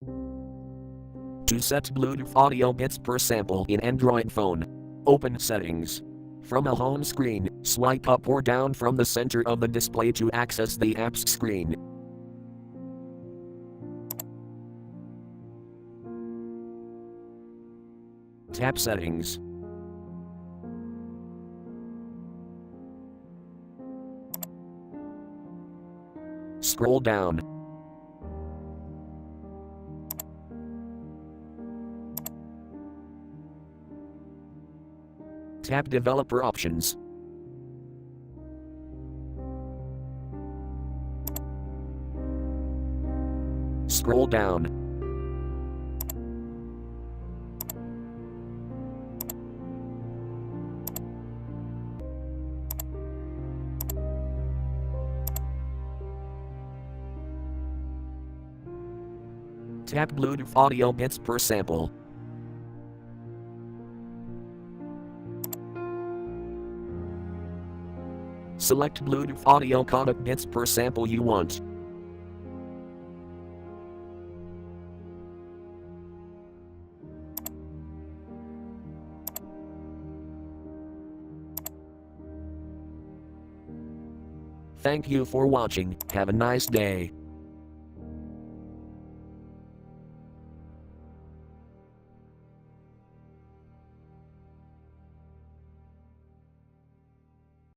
To set Bluetooth audio bits per sample in Android phone, open Settings. From a home screen, swipe up or down from the center of the display to access the app's screen. Tap Settings. Scroll down. Tap Developer Options. Scroll down. Tap Bluetooth audio bits per sample. Select Bluetooth audio codec bits per sample you want. Thank you for watching. Have a nice day.